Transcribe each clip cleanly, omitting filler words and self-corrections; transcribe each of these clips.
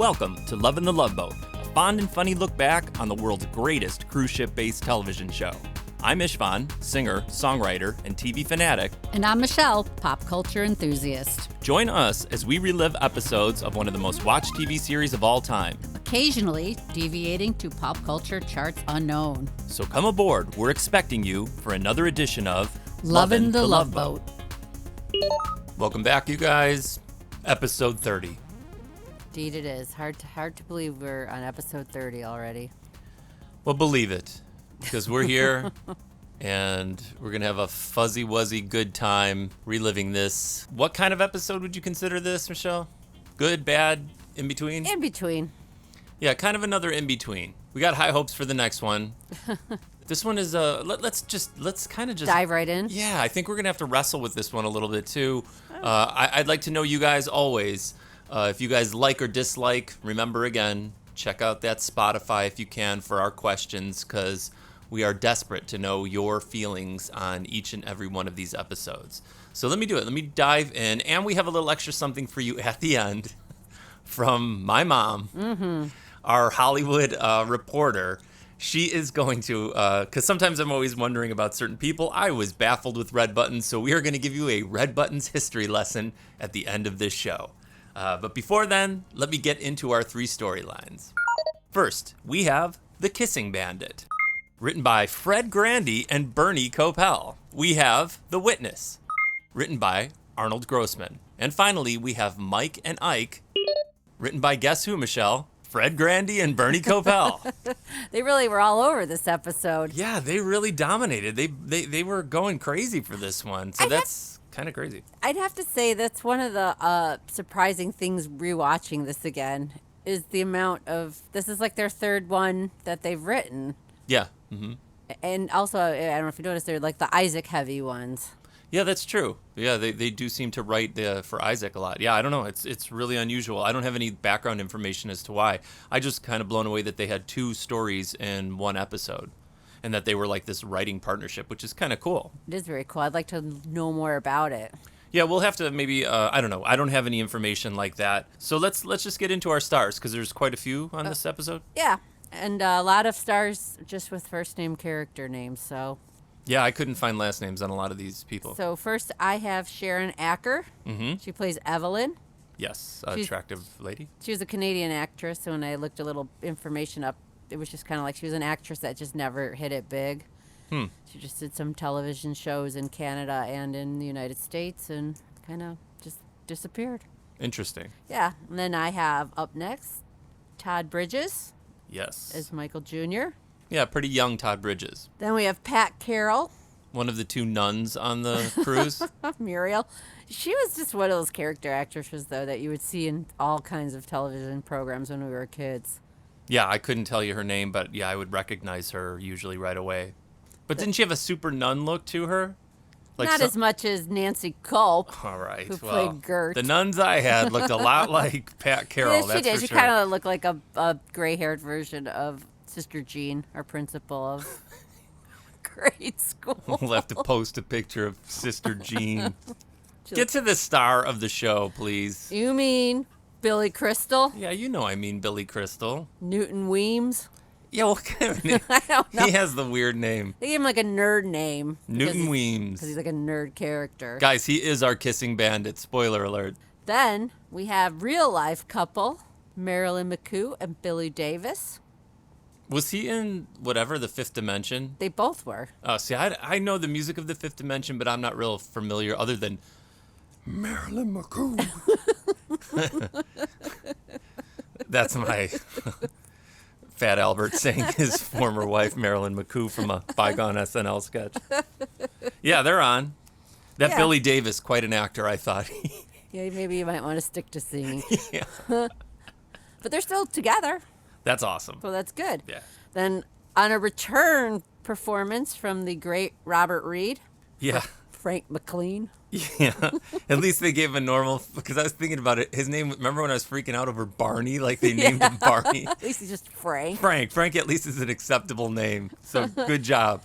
Welcome to Lovin' the Love Boat, a fond and funny look back on the world's greatest cruise ship-based television show. I'm Istvan, singer, songwriter, and TV fanatic. And I'm Michelle, pop culture enthusiast. Join us as we relive episodes of one of the most watched TV series of all time. Occasionally deviating to pop culture charts unknown. So come aboard, we're expecting you for another edition of Lovin' the Love Boat. Welcome back, you guys. Episode 30. Indeed it is. Hard to believe we're on episode 30 already. Well, believe it, because we're here and we're going to have a fuzzy-wuzzy good time reliving this. What kind of episode would you consider this, Michelle? Good, bad, in between? In between. Yeah, kind of another in between. We got high hopes for the next one. This one is let's kind of just dive right in. Yeah, I think we're gonna have to wrestle with this one a little bit too. I'd like to know you guys always. If you guys like or dislike, remember again, check out that Spotify if you can for our questions, because we are desperate to know your feelings on each and every one of these episodes. So let me do it. Let me dive in, and we have a little extra something for you at the end from my mom, our Hollywood reporter. She is going to, because sometimes I'm always wondering about certain people. I was baffled with red buttons, so we are going to give you a red buttons history lesson at the end of this show. But before then, let me get into our three storylines. First, we have The Kissing Bandit, written by Fred Grandy and Bernie Kopel. We have The Witness, written by Arnold Grossman. And finally, we have Mike and Ike, written by guess who, Michelle? Fred Grandy and Bernie Kopel. They really were all over this episode. Yeah, they really dominated. They were going crazy for this one. So that's kind of crazy. I'd have to say that's one of the surprising things rewatching this again is the amount of, this is like their third one that they've written. Yeah. Mm-hmm. And also, I don't know if you noticed, they're like the Isaac heavy ones. Yeah, that's true. Yeah, they do seem to write for Isaac a lot. Yeah, I don't know. It's really unusual. I don't have any background information as to why. I just kind of blown away that they had two stories in one episode and that they were like this writing partnership, which is kind of cool. It is very cool. I'd like to know more about it. Yeah, we'll have to maybe, I don't know. I don't have any information like that. So let's just get into our stars, because there's quite a few on this episode. Yeah, and a lot of stars just with first name character names, so... Yeah, I couldn't find last names on a lot of these people. So first I have Sharon Acker. Mm-hmm. She plays Evelyn. Yes, attractive lady. She was a Canadian actress, so when I looked a little information up, it was just kind of like she was an actress that just never hit it big. She just did some television shows in Canada and in the United States and kind of just disappeared. Interesting. Yeah, and then I have up next Todd Bridges. Yes. As Michael Jr. Yeah, pretty young Todd Bridges. Then we have Pat Carrol. One of the two nuns on the cruise. Muriel. She was just one of those character actresses, though, that you would see in all kinds of television programs when we were kids. Yeah, I couldn't tell you her name, but yeah, I would recognize her usually right away. But didn't she have a super nun look to her? Like Not as much as Nancy Culp, all right, who played Gert. The nuns I had looked a lot like Pat Carrol. Yeah, she did. She sure. kind of looked like a gray-haired version of Sister Jean, our principal of grade school. We'll have to post a picture of Sister Jean. Get to the star of the show, please. You mean Billy Crystal? Yeah, you know I mean Billy Crystal. Newton Weems? Yeah, what kind of name? I don't know. He has the weird name. They gave him like a nerd name. Newton Weems. Because he's like a nerd character. Guys, he is our kissing bandit. Spoiler alert. Then we have real-life couple, Maralyn McCoo and Billy Davis. Was he in whatever, The Fifth Dimension? They both were. Oh, see, I know the music of The Fifth Dimension, but I'm not real familiar other than Maralyn McCoo. That's my Fat Albert saying his former wife, Maralyn McCoo, from a bygone SNL sketch. Yeah, they're on. That Billy Davis, quite an actor, I thought. Yeah, maybe you might want to stick to singing. Yeah. But they're still together. That's awesome. So that's good. Yeah. Then on a return performance from the great Robert Reid. Yeah. Frank McLean. Yeah. At least they gave him a normal, because I was thinking about it. His name, remember when I was freaking out over Barney? Like they named him Barney. At least he's just Frank. Frank at least is an acceptable name. So good job.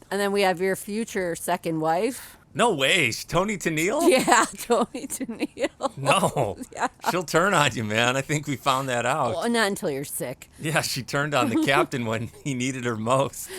And then we have your future second wife. No way. Toni Tenille? Yeah, Toni Tenille. No. Yeah. She'll turn on you, man. I think we found that out. Well, not until you're sick. Yeah, she turned on the captain when he needed her most.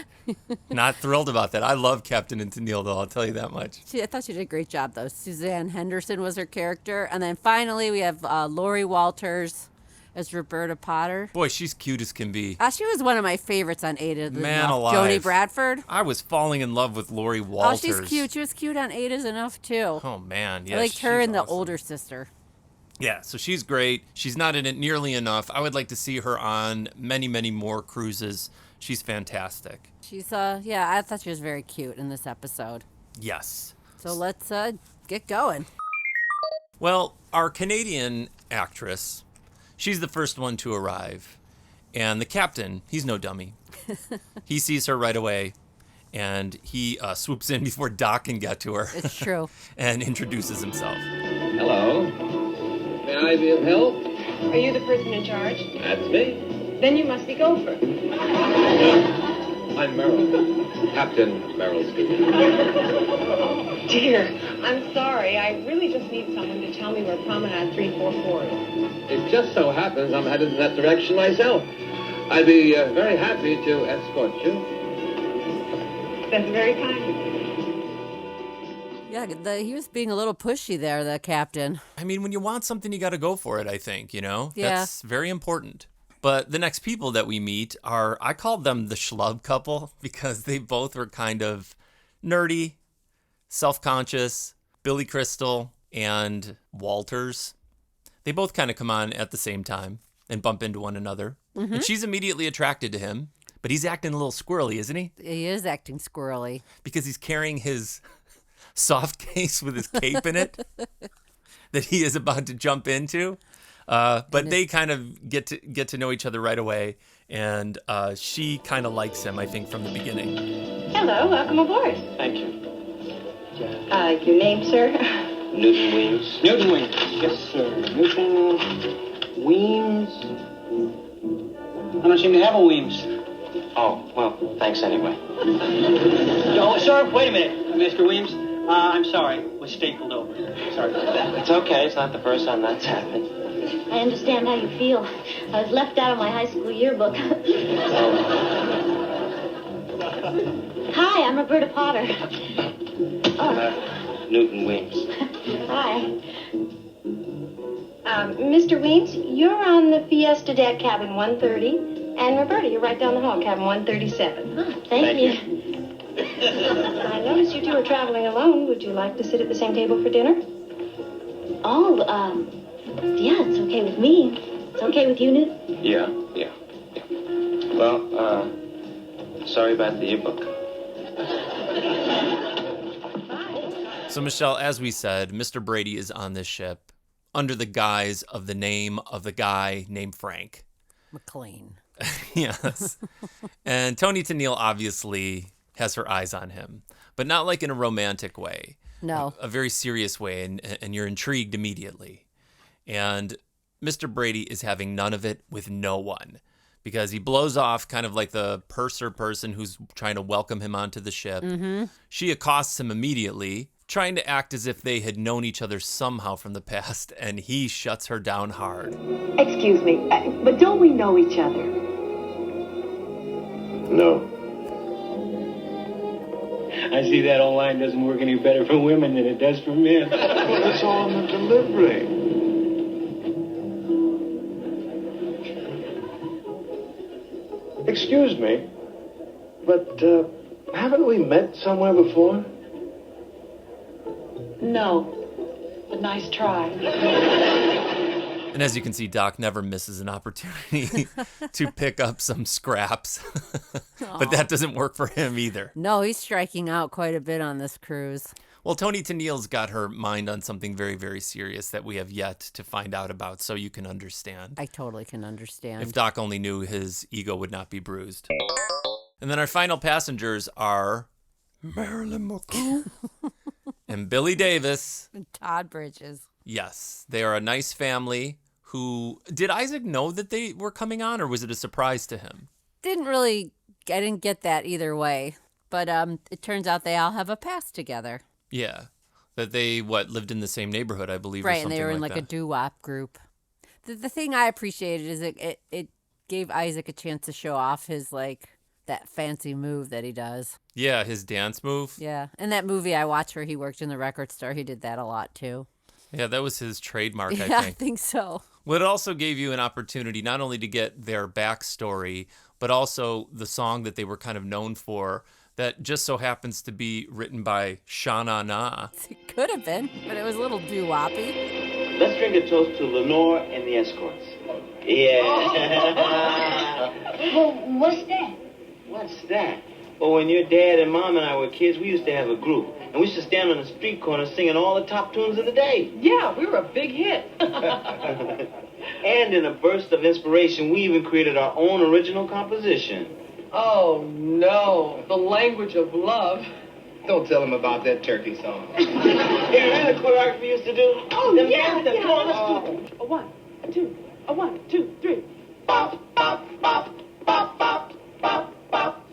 Not thrilled about that. I love Captain and Tenille, though. I'll tell you that much. I thought she did a great job, though. Suzanne Henderson was her character. And then finally, we have Laurie Walters as Roberta Potter. Boy, she's cute as can be. She was one of my favorites on Ada. Man alive. Jodie Bradford. I was falling in love with Laurie Walters. Oh, she's cute. She was cute on Ada's Enough, too. Oh, man. Yeah, I liked her and the awesome. older sister. Yeah, so she's great. She's not in it nearly enough. I would like to see her on many, many more cruises. She's fantastic. She's, I thought she was very cute in this episode. Yes. So let's get going. Well, our Canadian actress, she's the first one to arrive. And the captain, he's no dummy. He sees her right away, and he swoops in before Doc can get to her. It's true. And introduces himself. Hello. May I be of help? Are you the person in charge? That's me. Then you must be Gopher. I'm Merrill. Captain Merrill speaking. Dear, I'm sorry. I really just need someone to tell me where Promenade 344 is. It just so happens I'm headed in that direction myself. I'd be very happy to escort you. That's very kind of you. Yeah, he was being a little pushy there, the captain. I mean, when you want something, you got to go for it, I think, you know? Yeah. That's very important. But the next people that we meet are, I called them the schlub couple because they both were kind of nerdy, self-conscious. Billy Crystal and Walters. They both kind of come on at the same time and bump into one another. Mm-hmm. And she's immediately attracted to him, but he's acting a little squirrely, isn't he? He is acting squirrely. Because he's carrying his soft case with his cape in it that he is about to jump into. But they kind of get to know each other right away, and she kind of likes him, I think, from the beginning. Hello, welcome aboard. Thank you. Your name, sir? Newton Weems. Newton Weems. Yes, sir. Newton Weems. I don't seem to have a Weems. Oh, well, thanks anyway. Oh, sir, wait a minute, Mr. Weems. I'm sorry. Was stapled over. Sorry about that. It's okay. It's not the first time that's happened. I understand how you feel. I was left out of my high school yearbook. Hi, I'm Roberta Potter. Newton Weems. Hi. Mr. Weems, you're on the Fiesta deck, cabin 130. And Roberta, you're right down the hall, cabin 137. Oh, thank you. I noticed you two are traveling alone. Would you like to sit at the same table for dinner? Oh, yeah, it's okay with me. It's okay with you, Newt? Yeah. Well, sorry about the yearbook. So, Michelle, as we said, Mr. Brady is on this ship under the guise of the name of the guy named Frank. McLean. Yes. And Toni Tenille obviously has her eyes on him, but not like in a romantic way. No. A very serious way, and you're intrigued immediately. And Mr. Brady is having none of it with no one because he blows off kind of like the purser person who's trying to welcome him onto the ship. Mm-hmm. She accosts him immediately, trying to act as if they had known each other somehow from the past, and he shuts her down hard. Excuse me, but don't we know each other? No. I see that old line doesn't work any better for women than it does for men. Well, it's all in the delivery. Excuse me, but haven't we met somewhere before? No. But nice try. And as you can see, Doc never misses an opportunity to pick up some scraps. But that doesn't work for him either. No, he's striking out quite a bit on this cruise. Well, Toni Tenille's got her mind on something very, very serious that we have yet to find out about, so you can understand. I totally can understand. If Doc only knew, his ego would not be bruised. And then our final passengers are Maralyn McCoo and Billy Davis. And Todd Bridges. Yes, they are a nice family who... Did Isaac know that they were coming on, or was it a surprise to him? I didn't get that either way. But it turns out they all have a past together. Yeah. That they, lived in the same neighborhood, I believe, or Right, and something they were in like like a that. doo-wop group. The thing I appreciated is it gave Isaac a chance to show off his, like, that fancy move that he does. Yeah, his dance move. Yeah, and that movie I watched where he worked in the record store, he did that a lot too. Yeah, that was his trademark, I Yeah, I think. think so. Well, it also gave you an opportunity not only to get their backstory, but also the song that they were kind of known for that just so happens to be written by Sharon Acker. It could have been, but it was a little doo-woppy. Let's drink a toast to Lenore and the escorts. Yeah. Well, what's that? What's that? Well, when your dad and mom and I were kids, we used to have a group. And we used to stand on the street corner singing all the top tunes of the day. Yeah, we were a big hit. And in a burst of inspiration, we even created our own original composition. Oh, no. The language of love. Don't tell him about that turkey song. Hey, remember the choreography we used to do? Oh, Them yeah, dancers, yeah. come on, let's do it. A one, a two, a 1, 2, 3. Bop, bop, bop, bop, bop, bop, bop, bop,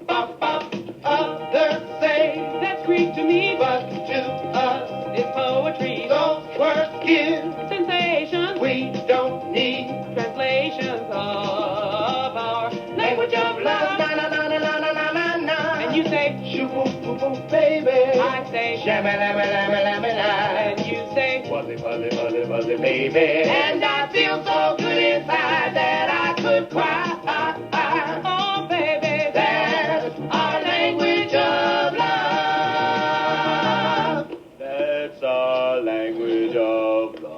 bop, bop. Others say that's Greek to me, but to us it's poetry. Those words give sensation. We don't need translations of our language of love. Na na na na na na na na na. And you say shoo boo boo boo baby. I say shabba labba labba labba la. And you say fuzzy fuzzy fuzzy fuzzy baby. And I feel so good inside that I could cry. Oh baby, that's our language of love. That's our language of love.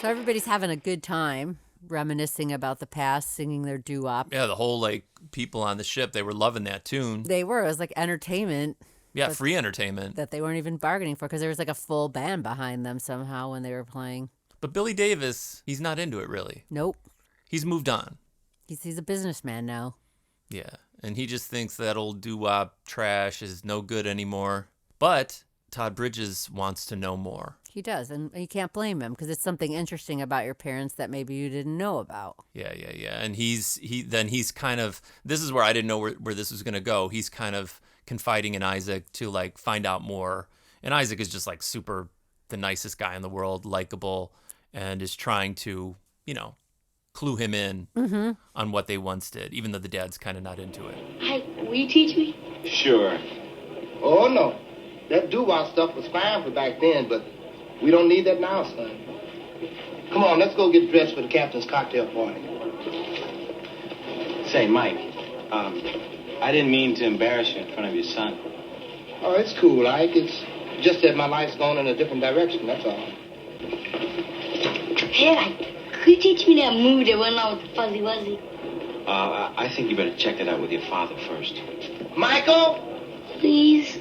So everybody's having a good time, reminiscing about the past, singing their doo-wop. Yeah, the whole people on the ship, they were loving that tune. They were. It was like entertainment Yeah, free entertainment. that they weren't even bargaining for because there was like a full band behind them somehow when they were playing. But Billy Davis, he's not into it really. Nope. He's moved on. He's a businessman now. Yeah, and he just thinks that old doo-wop trash is no good anymore. But Todd Bridges wants to know more. He does, and you can't blame him because it's something interesting about your parents that maybe you didn't know about. Yeah. And he's kind of, this is where I didn't know where this was going to go. He's kind of confiding in Isaac to find out more. And Isaac is just super the nicest guy in the world, likable, and is trying to, clue him in on what they once did, even though the dad's kind of not into it. Hi, will you teach me? Sure. Oh, no. That doo-wop stuff was fine for back then, but we don't need that now, son. Come on, let's go get dressed for the captain's cocktail party. Say, Mike, I didn't mean to embarrass you in front of your son. Oh, it's cool, Ike. It's just that my life's gone in a different direction, that's all. Hey, could you teach me that move that went on with the fuzzy wuzzy? I think you better check it out with your father first. Michael? Please?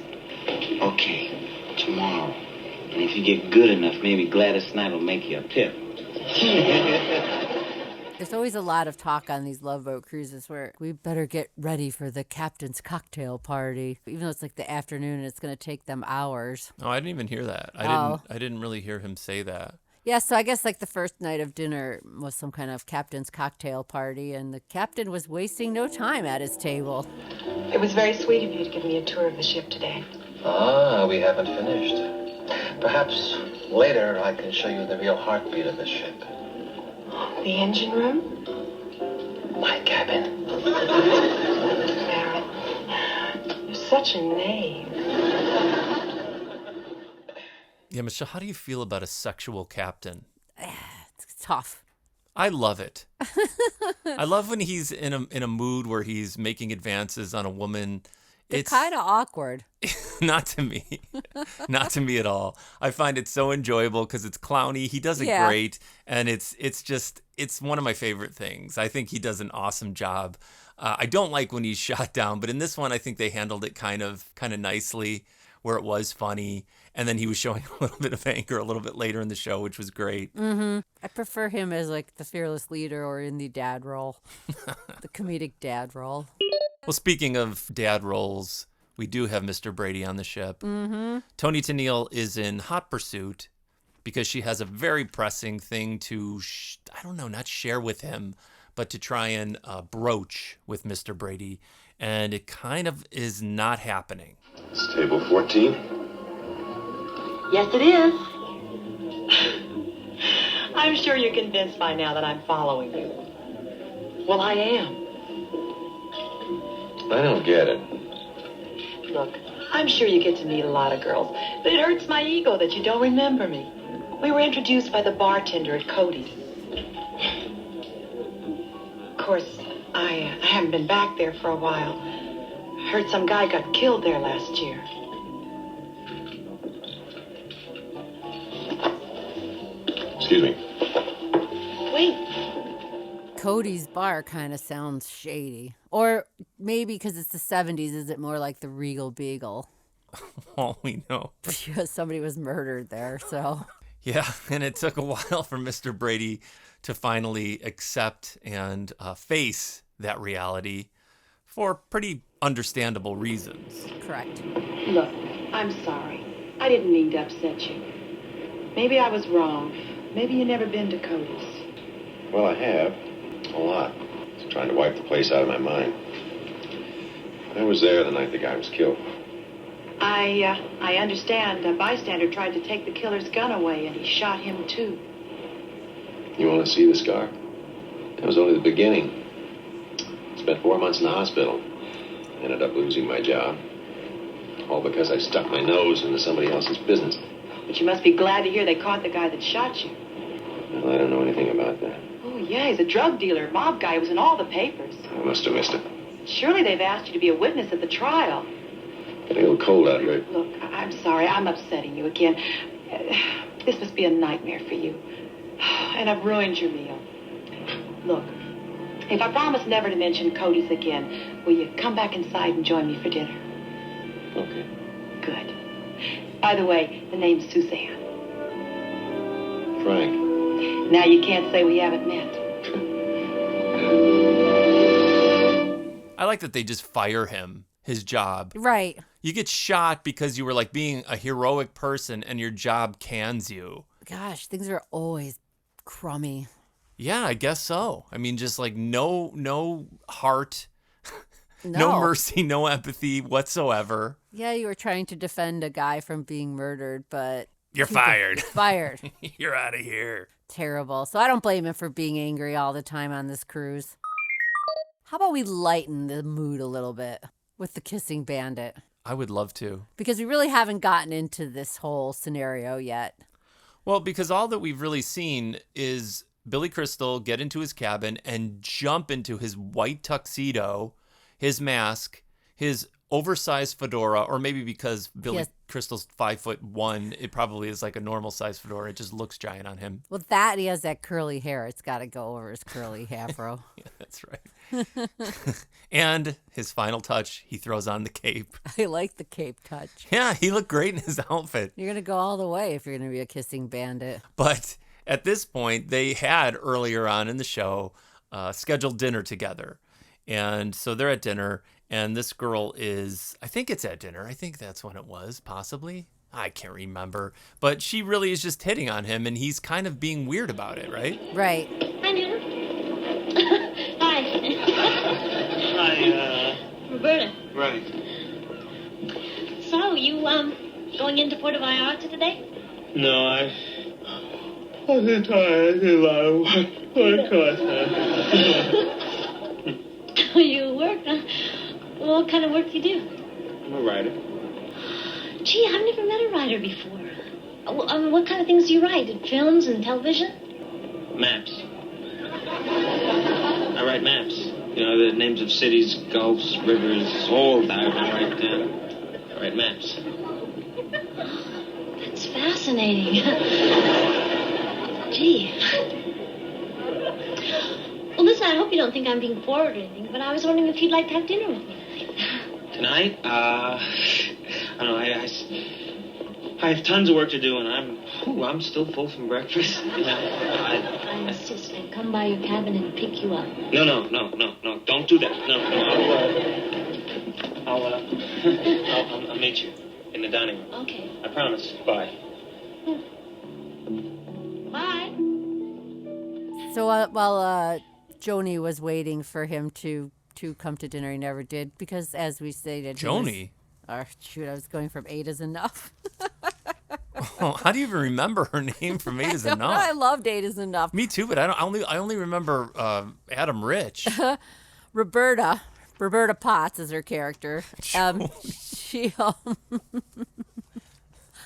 Okay, tomorrow. And if you get good enough, maybe Gladys Knight will make you a tip. There's always a lot of talk on these Love Boat cruises where we better get ready for the captain's cocktail party, even though it's like the afternoon and it's going to take them hours. Oh, I didn't even hear that. Oh. I didn't really hear him say that. Yeah, so I guess the first night of dinner was some kind of captain's cocktail party, and the captain was wasting no time at his table. It was very sweet of you to give me a tour of the ship today. Ah, we haven't finished. Perhaps later I can show you the real heartbeat of the ship. The engine room? My cabin. Maralyn, you're such a knave. Yeah, Michelle, how do you feel about a sexual captain? It's tough. I love it. I love when he's in a mood where he's making advances on a woman. It's kind of awkward. Not to me. Not to me at all. I find it so enjoyable because it's clowny. He does it great, and it's one of my favorite things. I think he does an awesome job. I don't like when he's shot down, but in this one, I think they handled it kind of nicely, where it was funny, and then he was showing a little bit of anger a little bit later in the show, which was great. Mm-hmm. I prefer him as the fearless leader or in the dad role, the comedic dad role. Well, speaking of dad roles, we do have Mr. Brady on the ship. Mm-hmm. Toni Tenille is in hot pursuit because she has a very pressing thing to, not share with him, but to try and broach with Mr. Brady. and it kind of is not happening. It's table 14. Yes, it is. I'm sure you're convinced by now that I'm following you. Well, I am. I don't get it. Look, I'm sure you get to meet a lot of girls, but it hurts my ego that you don't remember me. We were introduced by the bartender at Cody's. Of course, I haven't been back there for a while. I heard some guy got killed there last year. Excuse me. Wait. Cody's bar kind of sounds shady. Or maybe because it's the 70s, is it more like the Regal Beagle? All we know. Because somebody was murdered there, so. Yeah, and it took a while for Mr. Brady to finally accept and face that reality for pretty understandable reasons. Correct. Look, I'm sorry. I didn't mean to upset you. Maybe I was wrong. Maybe you've never been to Cody's. Well, I have. A lot. Just trying to wipe the place out of my mind. I was there the night the guy was killed. I understand. A bystander tried to take the killer's gun away, and he shot him, too. You want to see the scar? That was only the beginning. Spent 4 months in the hospital. Ended up losing my job. All because I stuck my nose into somebody else's business. But you must be glad to hear they caught the guy that shot you. Well, I don't know anything about that. Oh, yeah, he's a drug dealer, mob guy. He was in all the papers. I must have missed it. Surely they've asked you to be a witness at the trial. Getting a little cold out here. Look, I'm sorry. I'm upsetting you again. This must be a nightmare for you. And I've ruined your meal. Look, if I promise never to mention Cody's again, will you come back inside and join me for dinner? Okay. Good. By the way, the name's Suzanne. Frank. Now you can't say we haven't met. I like that they just fire him, his job. Right. You get shot because you were like being a heroic person and your job cans you. Gosh, things are always crummy. Yeah, I guess so. I mean, just like no heart, no mercy, no empathy whatsoever. Yeah, you were trying to defend a guy from being murdered, but... You're fired. Fired. You're out of here. Terrible. So I don't blame him for being angry all the time on this cruise. How about we lighten the mood a little bit with the kissing bandit? I would love to. Because we really haven't gotten into this whole scenario yet. Well, because all that we've really seen is Billy Crystal get into his cabin and jump into his white tuxedo, his mask, his oversized fedora, or maybe because Billy Crystal's 5'1", it probably is like a normal size fedora. It just looks giant on him. Well, that he has that curly hair. It's got to go over his curly afro. Yeah, that's right. And his final touch, he throws on the cape. I like the cape touch. Yeah, he looked great in his outfit. You're going to go all the way if you're going to be a kissing bandit. But at this point, they had earlier on in the show scheduled dinner together. And so they're at dinner, and this girl is, I think it's at dinner. I think that's when it was, possibly. I can't remember. But she really is just hitting on him, and he's kind of being weird about it, right? Right. Hi, Nina. Hi. Hi, Roberta. Right. So, you, going into Puerto Vallarta today? No, I'm too tired. I did a lot of work. You work? What kind of work do you do? I'm a writer. Gee, I've never met a writer before. What kind of things do you write? Films and television? Maps. I write maps. You know, the names of cities, gulfs, rivers, all that I write down. I write maps. That's fascinating. Gee. Well, listen, I hope you don't think I'm being forward or anything, but I was wondering if you'd like to have dinner with me Tonight? I don't know, I have tons of work to do, and I'm still full from breakfast. I insist I come by your cabin and pick you up. No, don't do that. No, I'll meet you in the dining room. Okay. I promise. Bye. Bye. So while Joni was waiting for him to to come to dinner. He never did because, as we stated, Joni. I was going from 8 is enough. Oh, how do you even remember her name from 8 is Enough? I loved 8 is enough. Me too, but I only remember Adam Rich. Roberta Potts is her character. She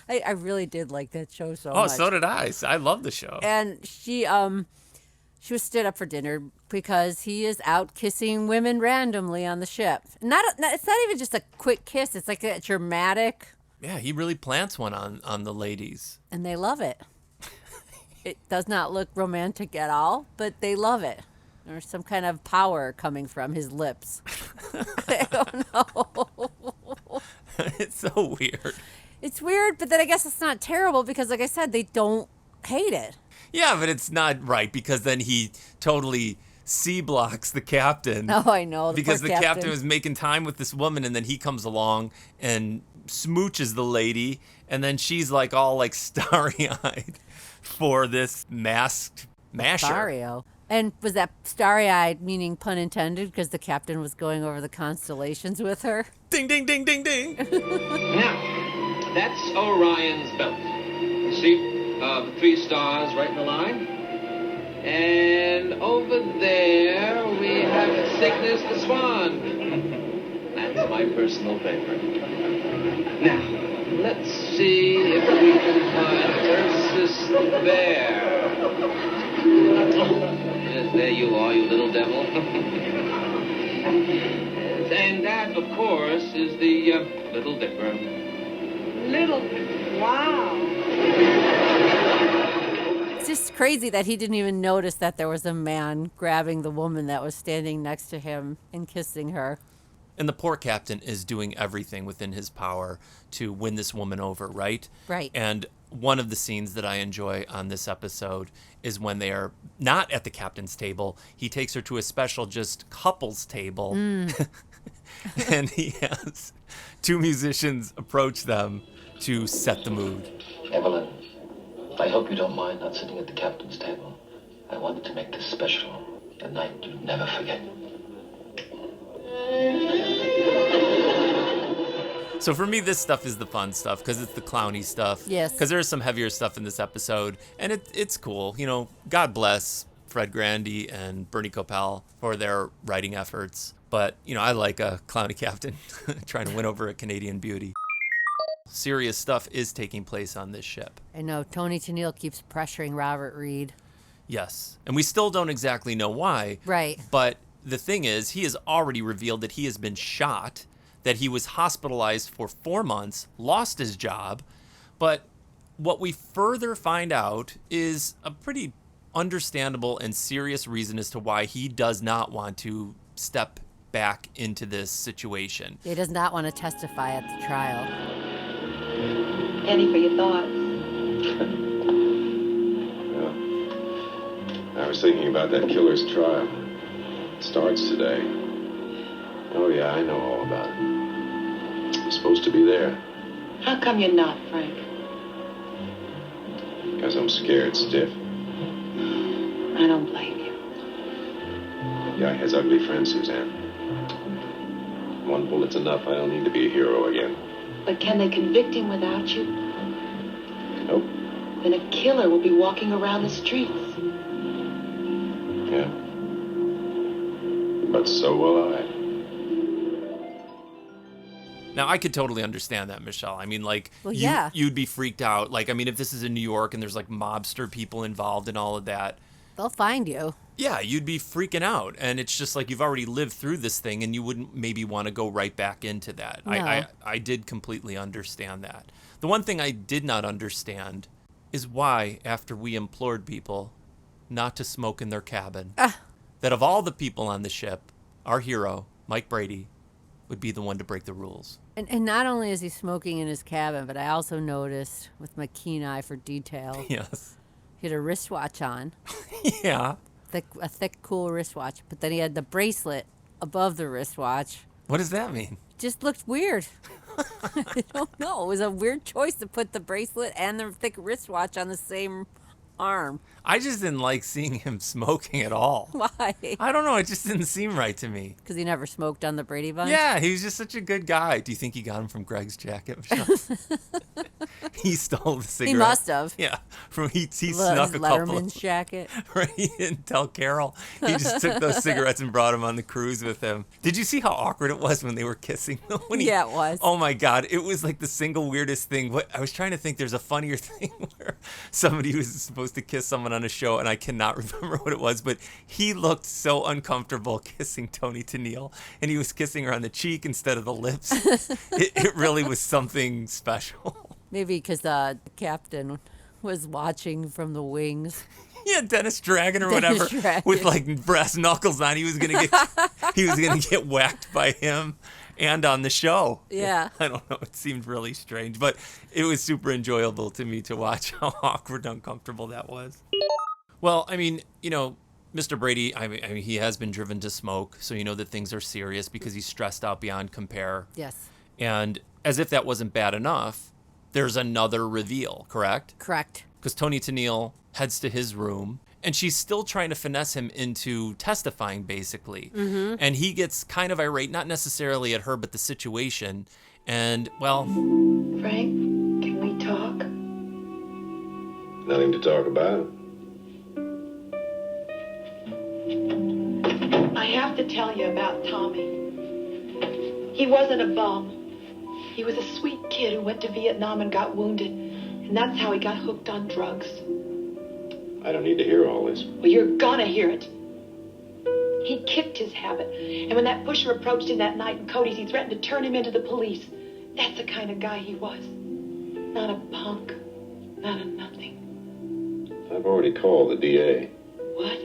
I really did like that show so much. Oh, so did I. I love the show. And she was stood up for dinner because he is out kissing women randomly on the ship. It's not even just a quick kiss. It's like a dramatic. Yeah, he really plants one on the ladies. And they love it. It does not look romantic at all, but they love it. There's some kind of power coming from his lips. I don't know. It's so weird. It's weird, but then I guess it's not terrible because, like I said, they don't hate it. Yeah, but it's not right because then he totally C-blocks the captain. Oh, I know. Because the captain was making time with this woman, and then he comes along and smooches the lady, and then she's like all like starry-eyed for this masked masher. Starry-eyed. And was that starry-eyed meaning pun intended because the captain was going over the constellations with her? Ding, ding, ding, ding, ding. Now, that's Orion's belt. You see the 3 stars right in a line? And over there we have Cygnus the Swan. That's my personal favorite. Now, let's see if we can find Ursus the bear. Yes, there you are, you little devil. And that, of course, is the Little Dipper. Wow. It's just crazy that he didn't even notice that there was a man grabbing the woman that was standing next to him and kissing her. And the poor captain is doing everything within his power to win this woman over, right? Right. And one of the scenes that I enjoy on this episode is when they are not at the captain's table. He takes her to a special just couples table. And he has 2 musicians approach them to set the mood. Evelyn, I hope you don't mind not sitting at the captain's table. I wanted to make this special, a night you'll never forget. So for me, this stuff is the fun stuff because it's the clowny stuff. Yes. Because there's some heavier stuff in this episode, and it's cool. You know, God bless Fred Grandy and Bernie Kopell for their writing efforts. But, you know, I like a clowny captain trying to win over a Canadian beauty. Serious stuff is taking place on this ship. I know. Toni Tenille keeps pressuring Robert Reid. Yes. And we still don't exactly know why. Right. But the thing is, he has already revealed that he has been shot, that he was hospitalized for 4 months, lost his job. But what we further find out is a pretty understandable and serious reason as to why he does not want to step back into this situation. He does not want to testify at the trial. Penny for your thoughts. Well, I was thinking about that killer's trial. It starts today. Oh, yeah, I know all about it. I'm supposed to be there. How come you're not, Frank? Because I'm scared stiff. I don't blame you. The guy has ugly friends, Suzanne. 1 bullet's enough. I don't need to be a hero again. But can they convict him without you? Nope. Then a killer will be walking around the streets. Yeah. But so will I. Now, I could totally understand that, Michelle. I mean, like, Well, yeah. you'd be freaked out. Like, I mean, if this is in New York and there's, like, mobster people involved and all of that. They'll find you. Yeah, you'd be freaking out. And it's just like you've already lived through this thing and you wouldn't maybe want to go right back into that. No. I did completely understand that. The one thing I did not understand is why, after we implored people not to smoke in their cabin, that of all the people on the ship, our hero, Mike Brady, would be the one to break the rules. And not only is he smoking in his cabin, but I also noticed, with my keen eye for detail, Yes. he had a wristwatch on. Yeah. A thick, cool wristwatch. But then he had the bracelet above the wristwatch. What does that mean? Just looked weird. I don't know. It was a weird choice to put the bracelet and the thick wristwatch on the same arm. I just didn't like seeing him smoking at all. Why? I don't know. It just didn't seem right to me. Because he never smoked on the Brady Bunch? Yeah, he was just such a good guy. Do you think he got him from Greg's jacket, Michelle? He stole the cigarette. He must have. Yeah, he snuck a couple. Letterman's jacket. Right, he didn't tell Carol. He just took those cigarettes and brought them on the cruise with him. Did you see how awkward it was when they were kissing? Yeah, it was. Oh my God, it was like the single weirdest thing. I was trying to think. There's a funnier thing where somebody was supposed to kiss someone on a show, and I cannot remember what it was, but he looked so uncomfortable kissing Toni Tenille, and he was kissing her on the cheek instead of the lips. It really was something special. Maybe because the captain was watching from the wings. Yeah, Dennis Dragon or whatever, with like brass knuckles on. He was gonna get whacked by him and on the show. Yeah. I don't know. It seemed really strange, but it was super enjoyable to me to watch how awkward and uncomfortable that was. Well, I mean, Mr. Brady, I mean, he has been driven to smoke, so you know that things are serious because he's stressed out beyond compare. Yes. And as if that wasn't bad enough, there's another reveal, correct? Correct. Because Toni Tenille heads to his room, and she's still trying to finesse him into testifying, basically. Mm-hmm. And he gets kind of irate, not necessarily at her, but the situation. And, well... Frank, can we talk? Nothing to talk about. I have to tell you about Tommy. He wasn't a bum. He was a sweet kid who went to Vietnam and got wounded. And that's how he got hooked on drugs. I don't need to hear all this. Well, you're gonna hear it. He kicked his habit. And when that pusher approached him that night in Cody's, he threatened to turn him into the police. That's the kind of guy he was. Not a punk. Not a nothing. I've already called the DA. What?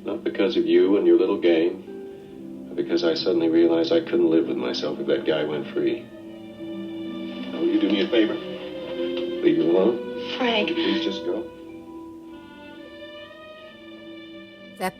Not because of you and your little game, but because I suddenly realized I couldn't live with myself if that guy went free. Now, will you do me a favor? Leave him alone? Frank. Please just go. That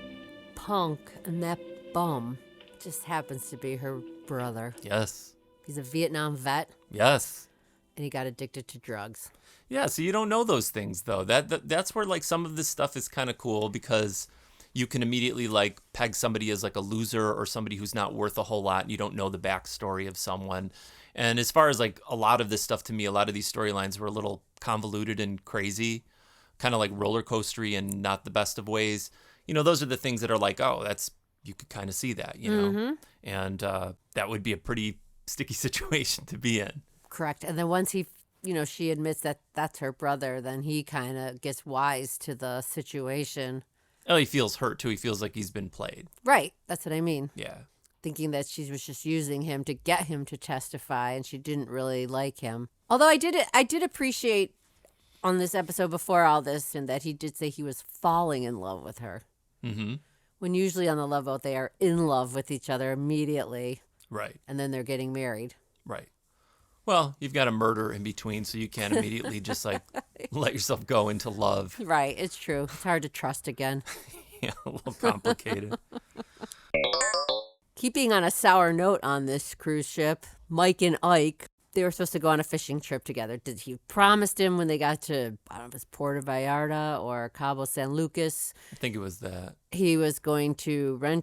punk and that bum just happens to be her brother. Yes. He's a Vietnam vet. Yes. And he got addicted to drugs. Yeah, so you don't know those things, though. That's where, like, some of this stuff is kind of cool because you can immediately, like, peg somebody as, like, a loser or somebody who's not worth a whole lot, and you don't know the backstory of someone. And as far as, like, a lot of this stuff, to me, a lot of these storylines were a little convoluted and crazy, kind of like roller coastery and not the best of ways. Those are the things that are like, oh, you could kind of see that, Mm-hmm. And that would be a pretty sticky situation to be in. Correct. And then once she admits that that's her brother, then he kind of gets wise to the situation. Oh, he feels hurt, too. He feels like he's been played. Right. That's what I mean. Yeah. Thinking that she was just using him to get him to testify, and she didn't really like him. Although I did appreciate on this episode before all this, and that he did say he was falling in love with her. Mm-hmm. When usually on the Love Boat, they are in love with each other immediately. Right. And then they're getting married. Right. Well, you've got a murder in between, so you can't immediately just, like, let yourself go into love. Right. It's true. It's hard to trust again. Yeah, a little complicated. Keeping on a sour note on this cruise ship, Mike and Ike, they were supposed to go on a fishing trip together. He promised him when they got to, I don't know if it's Puerto Vallarta or Cabo San Lucas. I think it was that. He was going to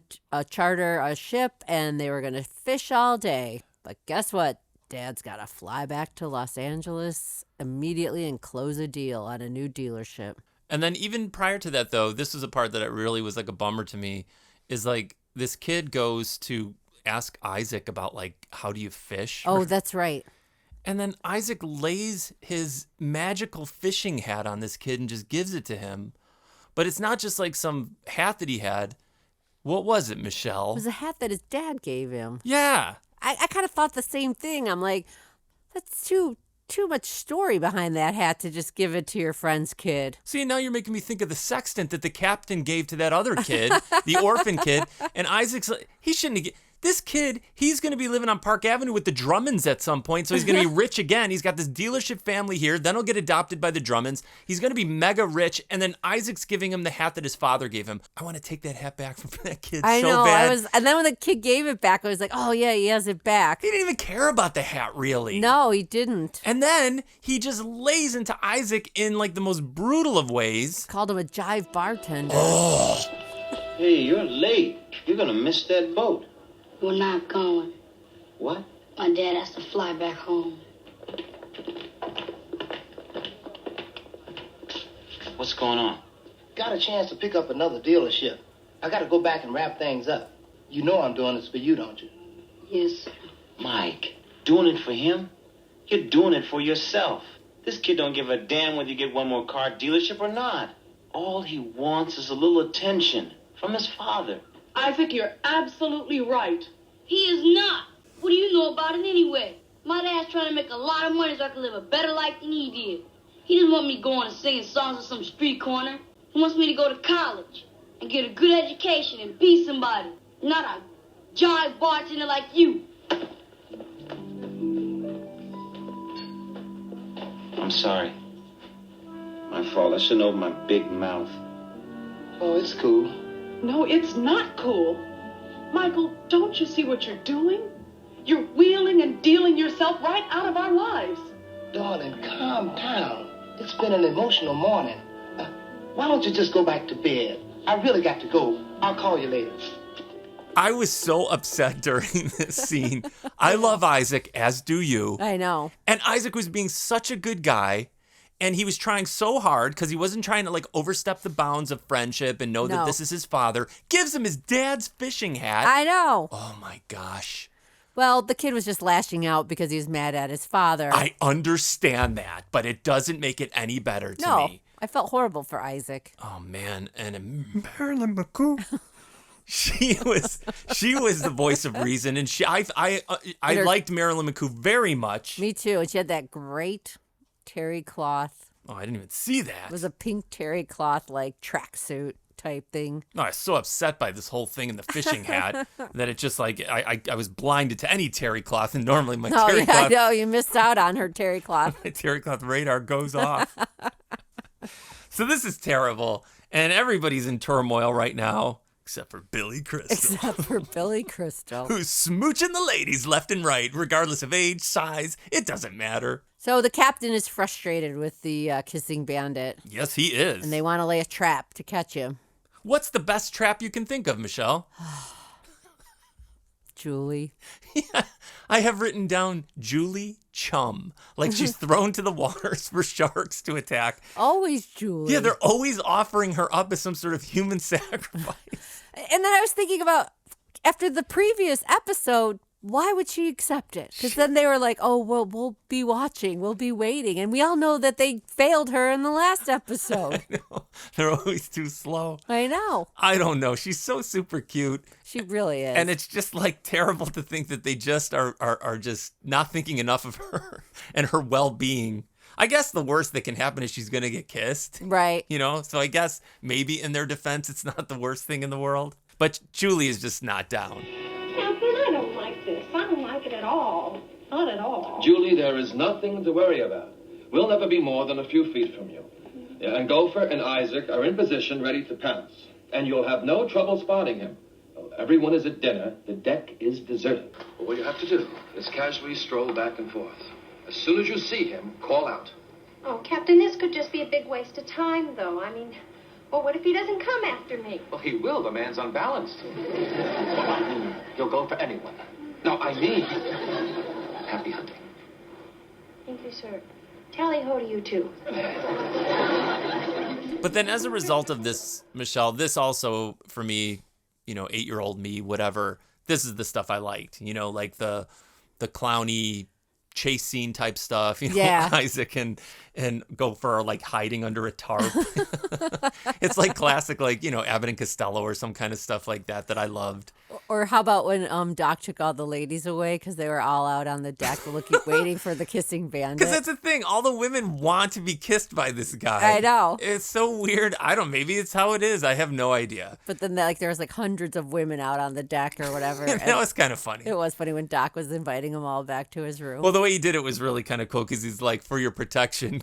charter a ship, and they were going to fish all day. But guess what? Dad's got to fly back to Los Angeles immediately and close a deal on a new dealership. And then even prior to that, though, this is a part that it really was like a bummer to me, is like this kid goes to ask Isaac about, like, how do you fish? Oh, that's right. And then Isaac lays his magical fishing hat on this kid and just gives it to him. But it's not just like some hat that he had. What was it, Michelle? It was a hat that his dad gave him. Yeah. I kind of thought the same thing. I'm like, that's too much story behind that hat to just give it to your friend's kid. See, now you're making me think of the sextant that the captain gave to that other kid, the orphan kid. And Isaac's like, he shouldn't have. This kid, he's going to be living on Park Avenue with the Drummonds at some point, so he's going to be rich again. He's got this dealership family here, then he'll get adopted by the Drummonds. He's going to be mega rich, and then Isaac's giving him the hat that his father gave him. I want to take that hat back from that kid I so know. bad. And then when the kid gave it back, I was like, oh, yeah, he has it back. He didn't even care about the hat, really. No, he didn't. And then he just lays into Isaac in like the most brutal of ways. Called him a jive bartender. Oh. Hey, you're late. You're gonna miss that boat. We're not going. What? My dad has to fly back home. What's going on? Got a chance to pick up another dealership. I got to go back and wrap things up. You know I'm doing this for you, don't you? Yes, sir. Mike, doing it for him? You're doing it for yourself. This kid don't give a damn whether you get one more car dealership or not. All he wants is a little attention from his father. Isaac, you're absolutely right. He is not. What do you know about it anyway? My dad's trying to make a lot of money so I can live a better life than he did. He doesn't want me going and singing songs on some street corner. He wants me to go to college and get a good education and be somebody, not a jive bartender like you. I'm sorry. My fault. I shouldn't open my big mouth. Oh, it's cool. No, it's not cool. Michael, don't you see what you're doing? You're wheeling and dealing yourself right out of our lives. Darling, calm down. It's been an emotional morning. Why don't you just go back to bed? I really got to go. I'll call you later. I was so upset during this scene. I love Isaac, as do you. I know. And Isaac was being such a good guy. And he was trying so hard because he wasn't trying to like overstep the bounds of friendship and know that this is his father. Gives him his dad's fishing hat. I know. Oh my gosh. Well, the kid was just lashing out because he was mad at his father. I understand that, but it doesn't make it any better to me. I felt horrible for Isaac. Oh man, and Maralyn McCoo. She was the voice of reason, and I liked Maralyn McCoo very much. Me too, and she had that great terry cloth. Oh, I didn't even see that. It was a pink terry cloth like tracksuit type thing. No, I was so upset by this whole thing in the fishing hat that it just like I was blinded to any terry cloth, and normally my terry cloth. I know you missed out on her terry cloth. My terry cloth radar goes off. So this is terrible, and everybody's in turmoil right now. Except for Billy Crystal. Except for Billy Crystal. Who's smooching the ladies left and right, regardless of age, size. It doesn't matter. So the captain is frustrated with the kissing bandit. Yes, he is. And they want to lay a trap to catch him. What's the best trap you can think of, Michelle? Julie. Yeah, I have written down Julie Chum. Like she's thrown to the waters for sharks to attack. Always Julie. Yeah, they're always offering her up as some sort of human sacrifice. And then I was thinking about, after the previous episode, why would she accept it? Because then they were like, oh, well, we'll be watching. We'll be waiting. And we all know that they failed her in the last episode. I know. They're always too slow. I know. I don't know. She's so super cute. She really is. And it's just like terrible to think that they just are just not thinking enough of her and her well-being. I guess the worst that can happen is she's going to get kissed. Right. You know, so I guess maybe in their defense, it's not the worst thing in the world. But Julie is just not down. Captain, I don't like this. I don't like it at all. Not at all. Julie, there is nothing to worry about. We'll never be more than a few feet from you. Yeah, and Gopher and Isaac are in position ready to pounce. And you'll have no trouble spotting him. Well, everyone is at dinner. The deck is deserted. All you have to do is casually stroll back and forth. As soon as you see him, call out. Oh, Captain, this could just be a big waste of time, though. I mean, well, what if he doesn't come after me? Well, he will. The man's unbalanced. He'll go for anyone. No, I mean, happy hunting. Thank you, sir. Tally ho to you, too. But then as a result of this, Michelle, this also, for me, you know, 8-year-old me, whatever, this is the stuff I liked. You know, like the clowny chase scene type stuff, you know, yeah. Isaac and Gopher are like hiding under a tarp. It's like classic, like, you know, Abbott and Costello or some kind of stuff like that I loved. Or how about when Doc took all the ladies away because they were all out on the deck waiting for the kissing bandit? Because that's the thing. All the women want to be kissed by this guy. I know. It's so weird. Maybe it's how it is. I have no idea. But then there was like hundreds of women out on the deck or whatever. That was kind of funny. It was funny when Doc was inviting them all back to his room. Well, the way he did it was really kind of cool because he's like, for your protection,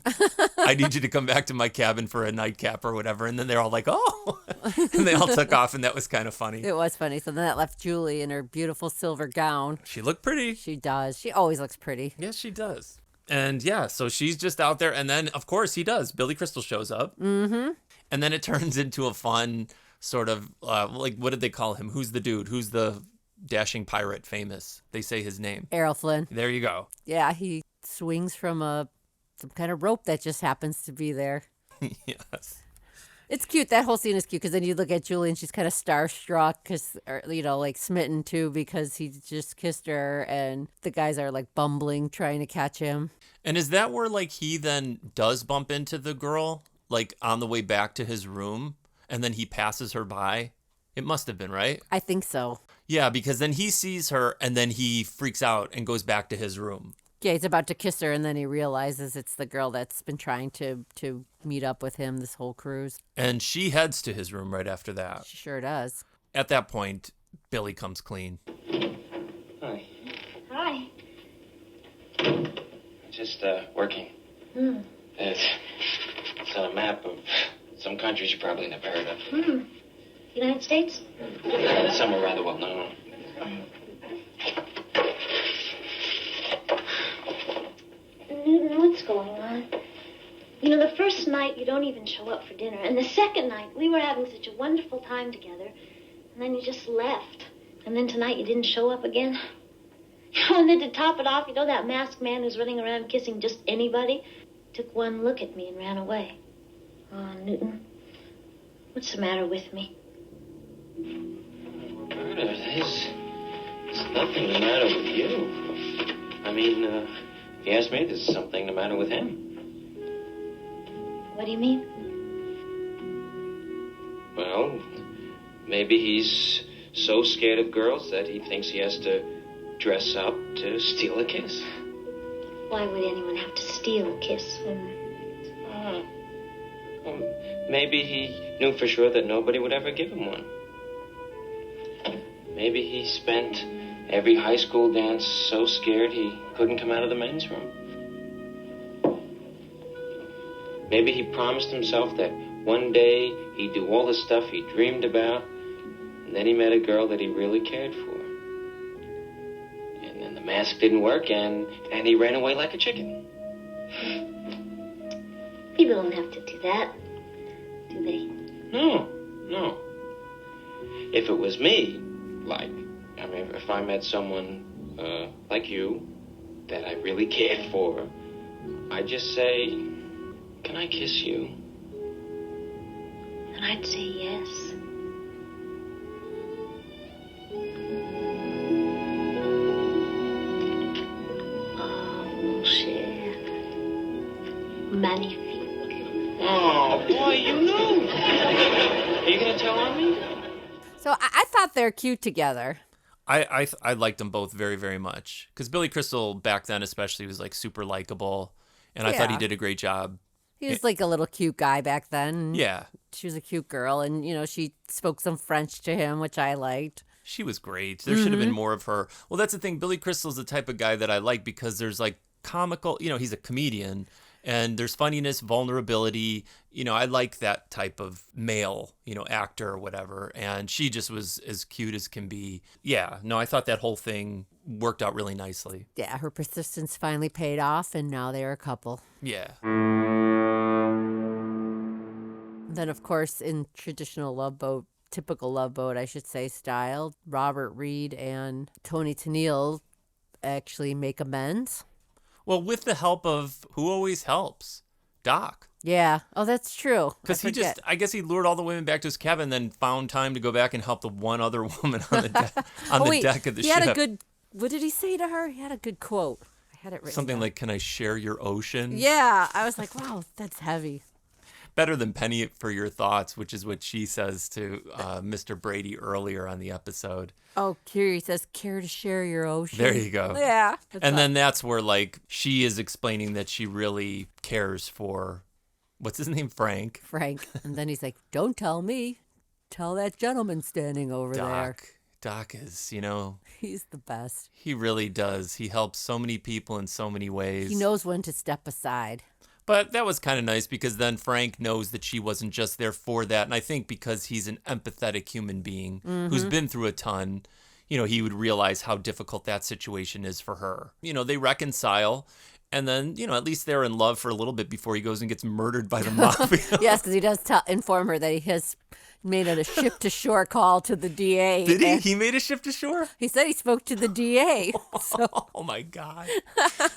I need you to come back to my cabin for a nightcap or whatever. And then they're all like, oh. And they all took off, and that was kind of funny. It was funny. So then that left Julie in her beautiful silver gown. She looked pretty. She does. She always looks pretty. Yes, she does. And yeah, so she's just out there. And then, of course, he does. Billy Crystal shows up. Mm-hmm. And then it turns into a fun sort of, what did they call him? Who's the dude? Who's the dashing pirate famous? They say his name. Errol Flynn. There you go. Yeah, he swings from some kind of rope that just happens to be there. Yes. It's cute. That whole scene is cute because then you look at Julie and she's kind of starstruck like smitten too because he just kissed her and the guys are like bumbling trying to catch him. And is that where like he then does bump into the girl like on the way back to his room and then he passes her by? It must have been, right? I think so. Yeah, because then he sees her and then he freaks out and goes back to his room. Yeah, he's about to kiss her, and then he realizes it's the girl that's been trying to meet up with him this whole cruise. And she heads to his room right after that. She sure does. At that point, Billy comes clean. Hi. Hi. Just working. It's on a map of some countries you probably never heard of. United States? Somewhere rather well known. Newton, what's going on? You know, the first night you don't even show up for dinner. And the second night we were having such a wonderful time together. And then you just left. And then tonight you didn't show up again. And then to top it off, you know that masked man who's running around kissing just anybody? Took one look at me and ran away. Oh, Newton, what's the matter with me? Roberta, there's nothing the matter with you. I mean, if you ask me, there's something the matter with him. What do you mean? Well, maybe he's so scared of girls that he thinks he has to dress up to steal a kiss. Why would anyone have to steal a kiss? Well, maybe he knew for sure that nobody would ever give him one. Maybe he spent every high school dance so scared he couldn't come out of the men's room. Maybe he promised himself that one day he'd do all the stuff he dreamed about, and then he met a girl that he really cared for. And then the mask didn't work, and he ran away like a chicken. People don't have to do that, do they? No. If it was me, if I met someone like you that I really cared for, I'd just say, "Can I kiss you?" And I'd say yes. Oh, mon cher. Magnifique. Oh, boy, you knew. Are you going to tell on me? So I thought they're cute together. I liked them both very, very much. Because Billy Crystal, back then especially, was like super likable. And I thought he did a great job. He was like a little cute guy back then. Yeah. She was a cute girl. And, she spoke some French to him, which I liked. She was great. There should have been more of her. Well, that's the thing. Billy Crystal's the type of guy that I like because there's like comical, he's a comedian. And there's funniness, vulnerability. I like that type of male, actor or whatever. And she just was as cute as can be. Yeah, no, I thought that whole thing worked out really nicely. Yeah, her persistence finally paid off, and now they're a couple. Yeah. Then, of course, in typical Love Boat, I should say, style, Robert Reid and Toni Tenille actually make amends. Well, with the help of who always helps? Doc. Yeah. Oh, that's true. Because I guess he lured all the women back to his cabin, then found time to go back and help the one other woman on the deck of the ship. He had a good, what did he say to her? He had a good quote. I had it written Something down. like, "Can I share your ocean?" Yeah. I was like, wow, that's heavy. better than penny for your thoughts, which is what she says to Mr. Brady earlier on the episode. Oh, he says, care to share your ocean? There you go. Yeah. And then that's where, like, she is explaining that she really cares for, what's his name, Frank? Frank. And then he's like, don't tell me. Tell that gentleman standing over there. Doc is, you know. He's the best. He really does. He helps so many people in so many ways. He knows when to step aside. But that was kind of nice because then Frank knows that she wasn't just there for that. And I think because he's an empathetic human being who's been through a ton, you know, he would realize how difficult that situation is for her. You know, they reconcile. And then, you know, at least they're in love for a little bit before he goes and gets murdered by the mafia. Yes, because he does inform her that he has made a ship-to-shore call to the DA. Did he? He made a ship-to-shore? He said he spoke to the DA. So. Oh, my God.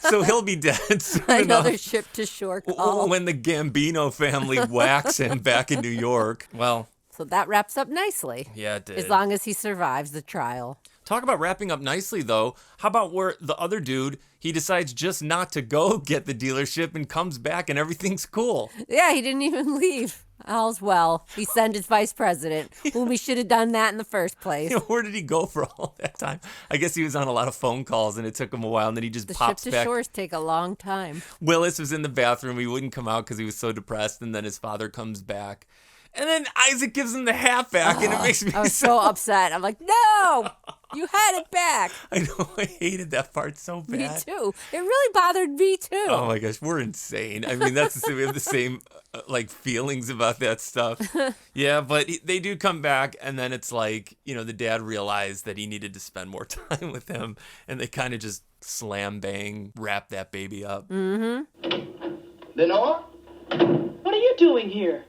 So he'll be dead soon Another enough. ship-to-shore call. When the Gambino family whacks him back in New York. Well. So that wraps up nicely. Yeah, it did. As long as he survives the trial. Talk about wrapping up nicely, though. How about where the other dude, he decides just not to go get the dealership and comes back and everything's cool. Yeah, he didn't even leave. All's well. He sent his vice president, whom he should have done that in the first place. You know, where did he go for all that time? I guess he was on a lot of phone calls and it took him a while and then he just pops back. The ship-to-shores take a long time. Willis was in the bathroom. He wouldn't come out because he was so depressed, and then his father comes back. And then Isaac gives him the hat back, and it makes me I was so upset. I'm like, no, you had it back. I know. I hated that part so bad. Me too. It really bothered me too. Oh my gosh, we're insane. I mean, we have the same like feelings about that stuff. Yeah, but they do come back, and then it's like, you know, the dad realized that he needed to spend more time with him, and they kind of just slam bang wrap that baby up. Mm-hmm. Lenore? What are you doing here?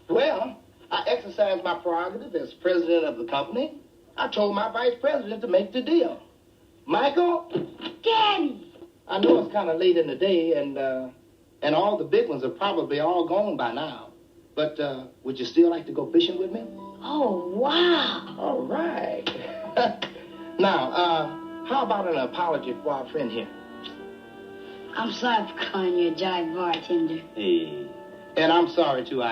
Well, I exercised my prerogative as president of the company. I told my vice president to make the deal. Michael? Daddy! I know it's kind of late in the day, and all the big ones are probably all gone by now. But would you still like to go fishing with me? Oh, wow. All right. Now, how about an apology for our friend here? I'm sorry for calling you a jive bartender. Hey. And I'm sorry, too.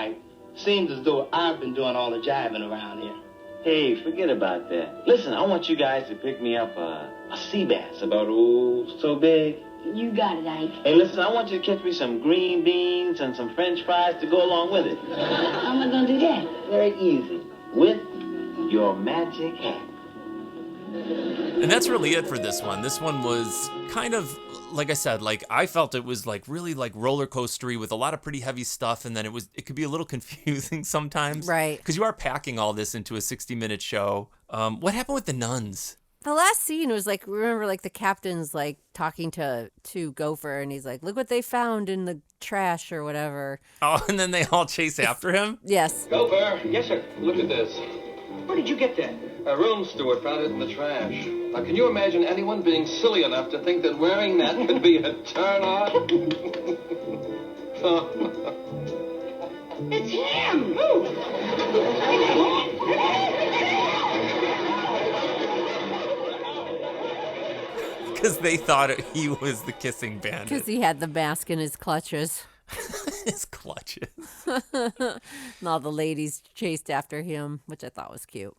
Seems as though I've been doing all the jiving around here. Hey, forget about that. Listen, I want you guys to pick me up a sea bass about, so big. You got it, Ike. Hey, listen, I want you to catch me some green beans and some French fries to go along with it. How am I going to do that? Very easy. With your magic hat. And that's really it for this one. This one was kind of, like I said, like I felt it was like really like roller coastery with a lot of pretty heavy stuff, and then it could be a little confusing sometimes. Right. Because you are packing all this into a 60-minute show. What happened with the nuns? The last scene was like, remember, like the captain's like talking to Gopher, and he's like, look what they found in the trash or whatever. Oh, and then they all chase after him? Yes. Gopher. Yes, sir. Look at this. Where did you get that? A room steward found it in the trash. Now, can you imagine anyone being silly enough to think that wearing that could be a turn-on? It's him! Because they thought he was the kissing bandit. Because he had the mask in his clutches. His clutches. And all the ladies chased after him, which I thought was cute.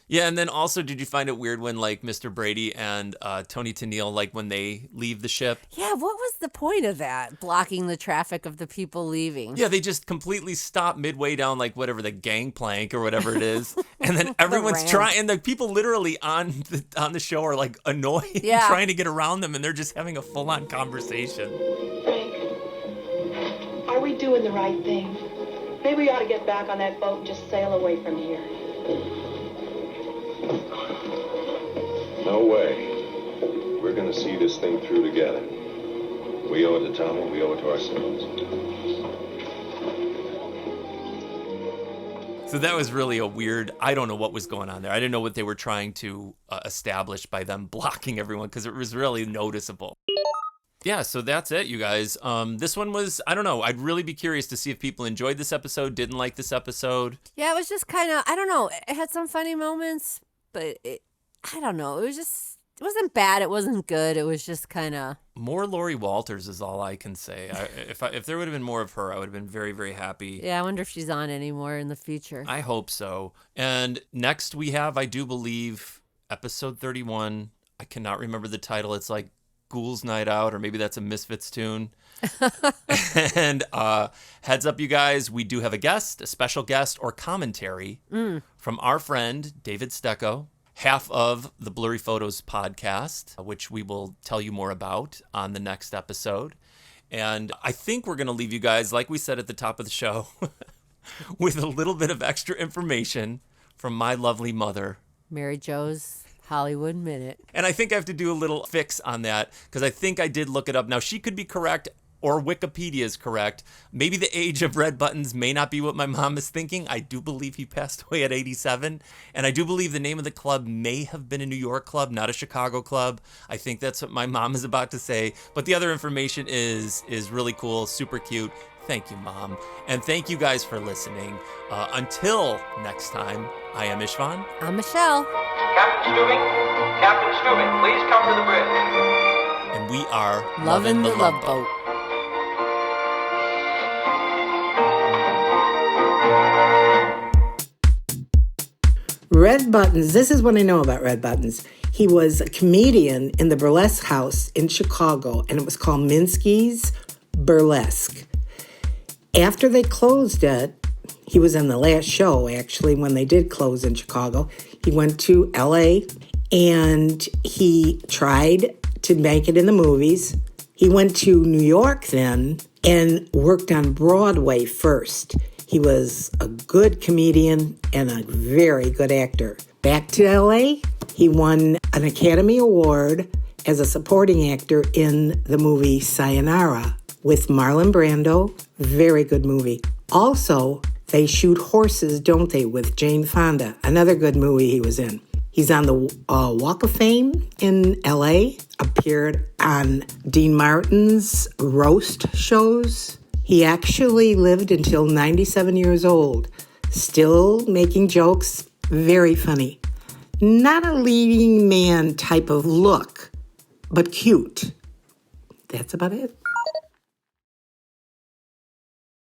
Yeah, and then also, did you find it weird when, like, Mr. Brady and Toni Tenille, like, when they leave the ship? Yeah, what was the point of that? Blocking the traffic of the people leaving. Yeah, they just completely stop midway down, like, whatever, the gangplank or whatever it is. And then everyone's trying, and the people literally on the show are, like, annoyed, trying to get around them, and they're just having a full-on conversation. Frank, are we doing the right thing? Maybe we ought to get back on that boat and just sail away from here. No way. We're going to see this thing through together. We owe it to Tommy, we owe it to ourselves. So that was really a weird, I don't know what was going on there. I didn't know what they were trying to establish by them blocking everyone, because it was really noticeable. Yeah, so that's it, you guys. This one was, I don't know, I'd really be curious to see if people enjoyed this episode, didn't like this episode. Yeah, it was just kind of, I don't know, it had some funny moments, but I don't know, it It wasn't bad. It wasn't good. It was just kind of... More Laurie Walters is all I can say. If there would have been more of her, I would have been very, very happy. Yeah, I wonder if she's on anymore in the future. I hope so. And next we have, I do believe, episode 31. I cannot remember the title. It's like Ghouls Night Out, or maybe that's a Misfits tune. And heads up, you guys, we do have a special guest or commentary from our friend, David Stecco, half of the Blurry Photos podcast, which we will tell you more about on the next episode. And I think we're going to leave you guys, like we said at the top of the show, with a little bit of extra information from my lovely mother, Mary Jo's Hollywood Minute. And I think I have to do a little fix on that, because I think I did look it up. Now, she could be correct, or Wikipedia is correct. Maybe the age of Red Buttons may not be what my mom is thinking. I do believe he passed away at 87. And I do believe the name of the club may have been a New York club, not a Chicago club. I think that's what my mom is about to say. But the other information is really cool, super cute. Thank you, Mom. And thank you guys for listening. Until next time, I am Istvan. I'm Michelle. Captain Stubing, please come to the bridge. And we are Lovin' the Love Boat. Red Buttons, this is what I know about Red Buttons. He was a comedian in the Burlesque House in Chicago, and it was called Minsky's Burlesque. After they closed it, he was in the last show, actually, when they did close in Chicago. He went to L.A., and he tried to make it in the movies. He went to New York then and worked on Broadway first. He was a good comedian and a very good actor. Back to L.A., he won an Academy Award as a supporting actor in the movie Sayonara with Marlon Brando. Very good movie. Also, They Shoot Horses, Don't They, with Jane Fonda. Another good movie he was in. He's on the Walk of Fame in L.A., appeared on Dean Martin's roast shows. He actually lived until 97 years old, still making jokes, very funny. Not a leading man type of look, but cute. That's about it.